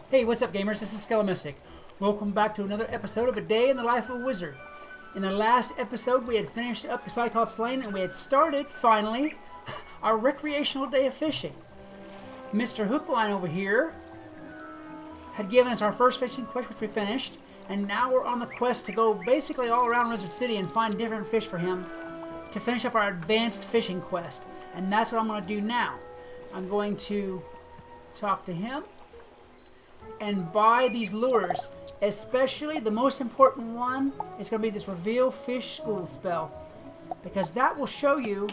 Hey, what's up gamers? This is Skelamistic. Welcome back to another episode of A Day in the Life of a Wizard. In the last episode we had finished up Cyclops Lane and we had started, finally, our recreational day of fishing. Mr. Hookline over here had given us our first fishing quest, which we finished, and now we're on the quest to go basically all around Wizard City and find different fish for him to finish up our advanced fishing quest. And that's what I'm going to do now. I'm going to talk to him and buy these lures, especially the most important one is going to be this reveal fish school spell, because that will show you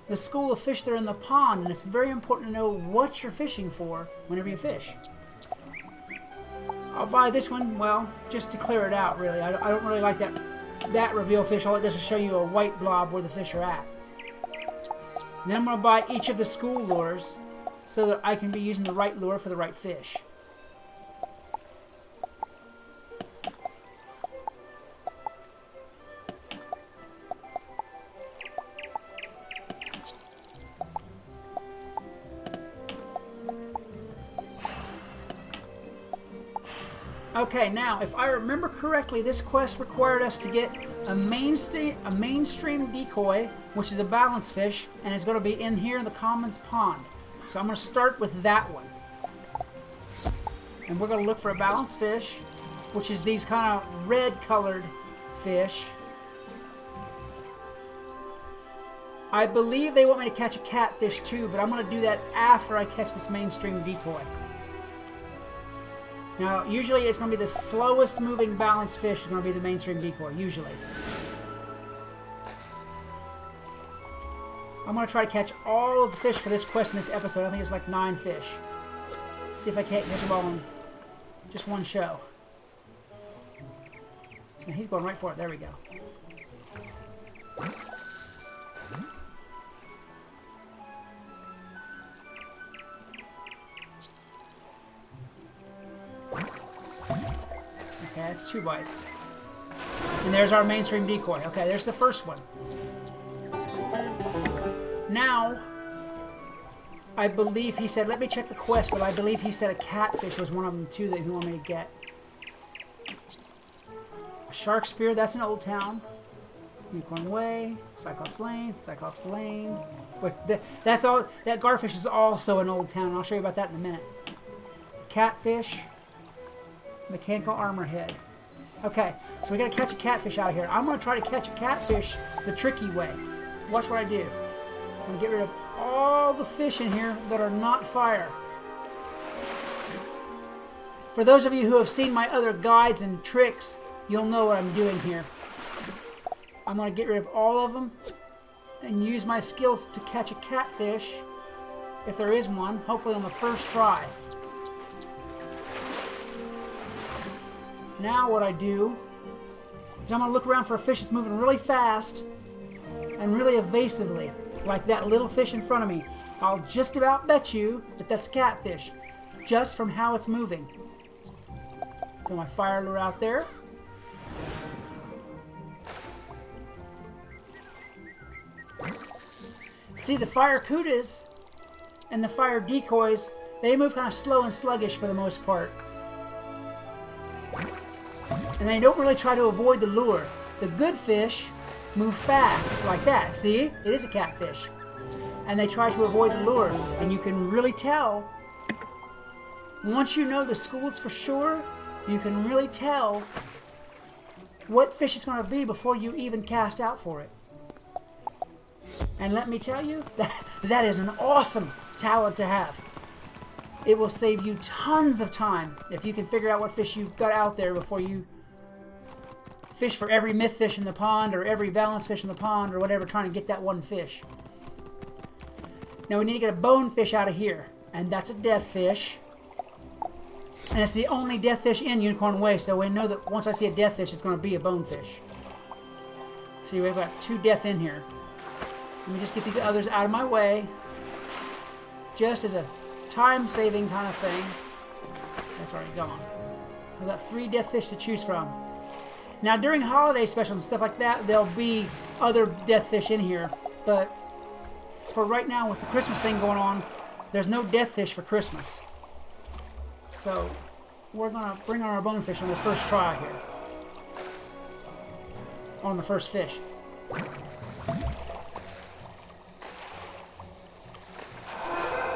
the school of fish that are in the pond, and it's very important to know what you're fishing for whenever you fish. I'll buy this one, well, just to clear it out, really. I don't really like that reveal fish. All it does is show you a white blob where the fish are at. And then I'm going to buy each of the school lures so that I can be using the right lure for the right fish. Okay, now, if I remember correctly, this quest required us to get a mainstream decoy, which is a balance fish, and it's going to be in here in the Commons Pond. So I'm going to start with that one. And we're going to look for a balance fish, which is these kind of red-colored fish. I believe they want me to catch a catfish too, but I'm going to do that after I catch this mainstream decoy. Now, usually it's going to be the slowest moving balanced fish is going to be the mainstream decoy, usually. I'm going to try to catch all of the fish for this quest in this episode. I think it's like 9 fish. See if I can't catch them all in just one show. So he's going right for it. There we go. Okay, that's 2 bites. And there's our mainstream decoy. Okay, there's the first one. Now, I believe he said, let me check the quest, but I believe he said a catfish was one of them too that he wanted me to get. A shark spear, that's an old town. Unicorn Way, Cyclops Lane, Cyclops Lane. That's all. That garfish is also an old town, and I'll show you about that in a minute. Catfish. Mechanical armor head. Okay, so we gotta catch a catfish out of here. I'm gonna try to catch a catfish the tricky way. Watch what I do. I'm gonna get rid of all the fish in here that are not fire. For those of you who have seen my other guides and tricks, you'll know what I'm doing here. I'm gonna get rid of all of them and use my skills to catch a catfish, if there is one, hopefully on the first try. Now what I do is I'm going to look around for a fish that's moving really fast and really evasively, like that little fish in front of me. I'll just about bet you that that's a catfish, just from how it's moving. Throw my fire lure out there. See, the fire kudas and the fire decoys, they move kind of slow and sluggish for the most part. And they don't really try to avoid the lure. The good fish move fast, like that. See? It is a catfish. And they try to avoid the lure. And you can really tell, once you know the schools for sure, you can really tell what fish it's going to be before you even cast out for it. And let me tell you, that is an awesome talent to have. It will save you tons of time if you can figure out what fish you've got out there before you fish for every myth fish in the pond or every balance fish in the pond or whatever, trying to get that one fish. Now we need to get a bone fish out of here, and that's a death fish. And it's the only death fish in Unicorn Way, so we know that once I see a death fish, it's going to be a bone fish. See, we've got 2 death in here. Let me just get these others out of my way, just as a time-saving kind of thing. That's already gone. I've got 3 death fish to choose from. Now, during holiday specials and stuff like that, there'll be other death fish in here. But for right now, with the Christmas thing going on, there's no death fish for Christmas. So we're gonna bring on our bonefish on the first try here. On the first fish.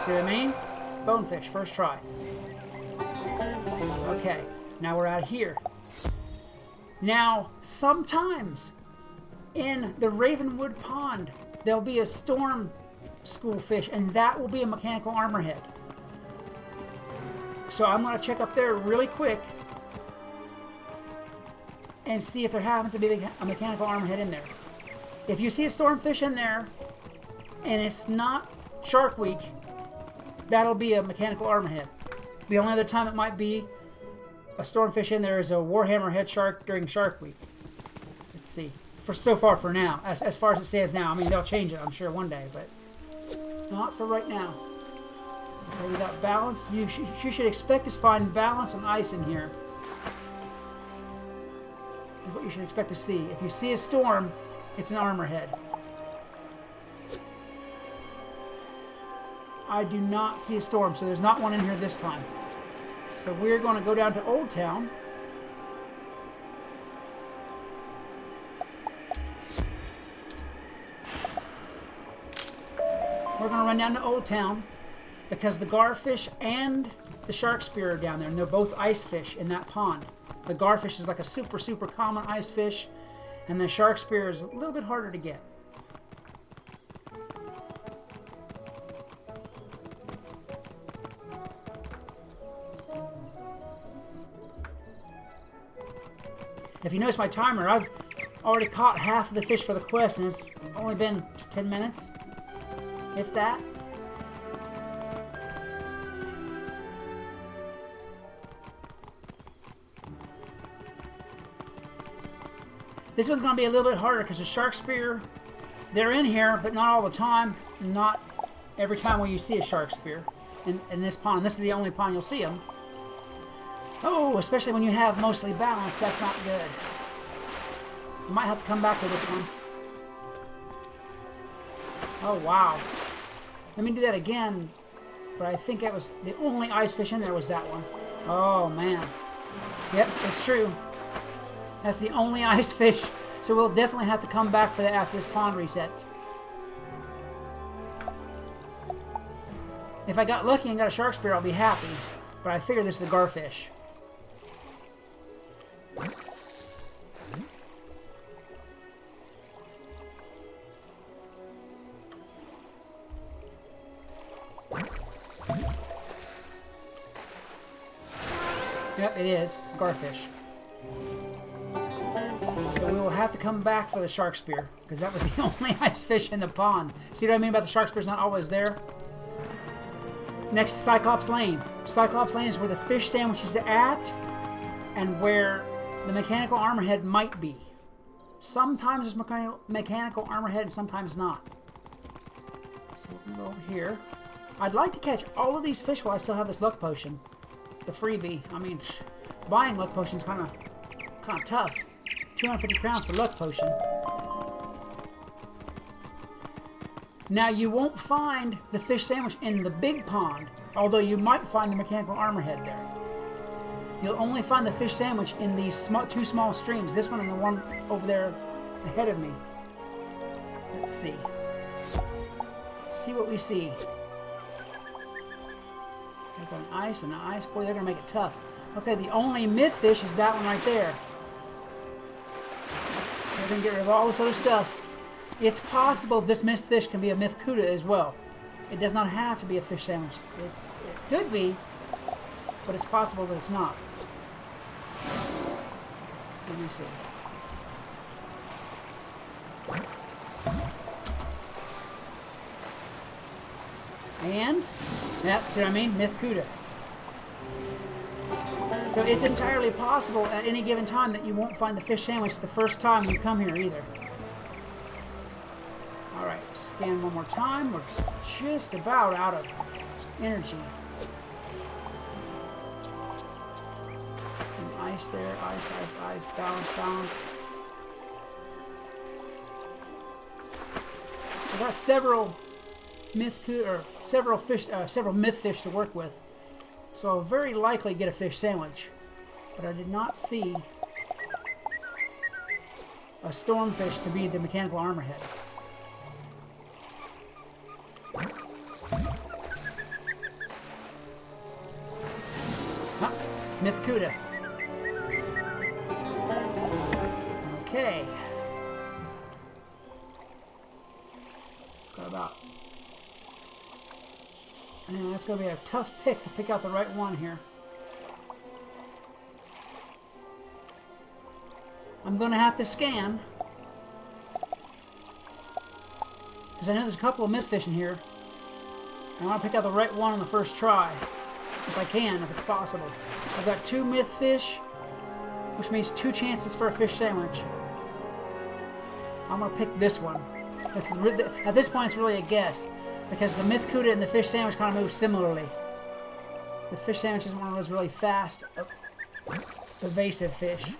See what I mean? Bonefish, first try. Okay, now we're out here. Now, sometimes in the Ravenwood Pond, there'll be a storm school fish, and that will be a mechanical armorhead. So I'm going to check up there really quick and see if there happens to be a mechanical armorhead in there. If you see a stormfish in there and it's not Shark Week, that'll be a mechanical armorhead. The only other time it might be a stormfish in there is a Warhammer head shark during Shark Week. Let's see. For now, as far as it stands now. I mean, they'll change it, I'm sure, one day, but not for right now. Okay, we got balance. You should expect to find balance and ice in here. Is what you should expect to see. If you see a storm, it's an armorhead. I do not see a storm, so there's not one in here this time. So we're going to go down to Old Town. We're going to run down to Old Town because the garfish and the shark spear are down there, and they're both ice fish in that pond. The garfish is like a super, super common ice fish, and the shark spear is a little bit harder to get. If you notice my timer, I've already caught half of the fish for the quest, and it's only been just 10 minutes, if that. This one's going to be a little bit harder because the shark spear, they're in here, but not all the time, not every time when you see a shark spear in this pond. This is the only pond you'll see them. Oh, especially when you have mostly balance, that's not good. You might have to come back to this one. Oh, wow. Let me do that again. But I think that was the only ice fish in there was that one. Oh, man. Yep, it's true. That's the only ice fish. So we'll definitely have to come back for that after this pond resets. If I got lucky and got a shark spear, I'll be happy. But I figure this is a garfish. Yep, it is. Garfish. So we will have to come back for the shark spear, because that was the only ice fish in the pond. See what I mean about the shark spear's not always there? Next to Cyclops Lane. Cyclops Lane is where the fish sandwich is at, and where the mechanical armorhead might be. Sometimes there's mechanical armorhead, and sometimes not. So we'll go over here. I'd like to catch all of these fish while I still have this luck potion. The freebie. I mean, buying luck potions kind of tough. 250 crowns for luck potion. Now you won't find the fish sandwich in the big pond, although you might find the mechanical armorhead there. You'll only find the fish sandwich in these two small streams. This one and the one over there ahead of me. Let's see. See what we see. They've got an ice and an ice. Boy, they're going to make it tough. Okay, the only myth fish is that one right there. So we're going to get rid of all this other stuff. It's possible this myth fish can be a myth cuda as well. It does not have to be a fish sandwich. It could be, but it's possible that it's not. Let me see. And that's what I mean, myth cuda. So it's entirely possible at any given time that you won't find the fish sandwich the first time you come here either. Alright, scan one more time. We're just about out of energy. And ice there, ice, balance. I've got several myth fish to work with. So I'll very likely get a fish sandwich. But I did not see a stormfish to be the mechanical armorhead. Huh, Mythicuda. Okay. Got about... And that's going to be a tough pick to pick out the right one here. I'm going to have to scan. Because I know there's a couple of mythfish in here. I want to pick out the right one on the first try. If I can, if it's possible. I've got 2 mythfish, which means 2 chances for a fish sandwich. I'm going to pick this one. This is at this point, it's really a guess. Because the Mythicuda and the fish sandwich kind of move similarly. The fish sandwich is one of those really fast, evasive fish.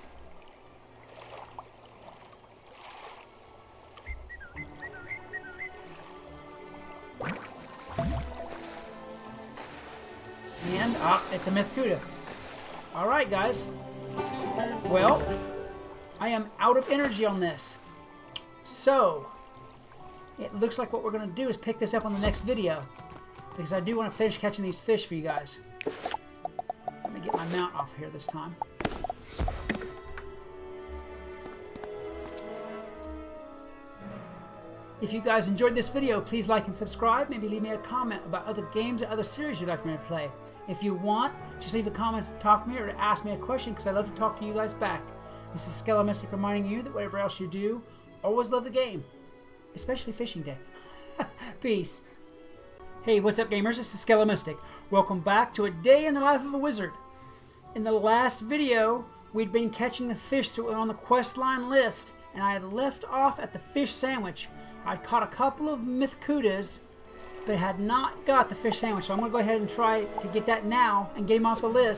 And, it's a Mythicuda. Alright, guys. Well, I am out of energy on this. So, it looks like what we're going to do is pick this up on the next video. Because I do want to finish catching these fish for you guys. Let me get my mount off here this time. If you guys enjoyed this video, please like and subscribe. Maybe leave me a comment about other games or other series you'd like for me to play. If you want, just leave a comment to talk to me or to ask me a question, because I love to talk to you guys back. This is Skelomystic reminding you that whatever else you do, always love the game. Especially fishing day. Peace. Hey, what's up, gamers? This is Skelomystic. Welcome back to a day in the life of a wizard. In the last video, we'd been catching the fish that were on the questline list, and I had left off at the fish sandwich. I'd caught a couple of Mythicudas, but had not got the fish sandwich, so I'm going to go ahead and try to get that now and get him off the list.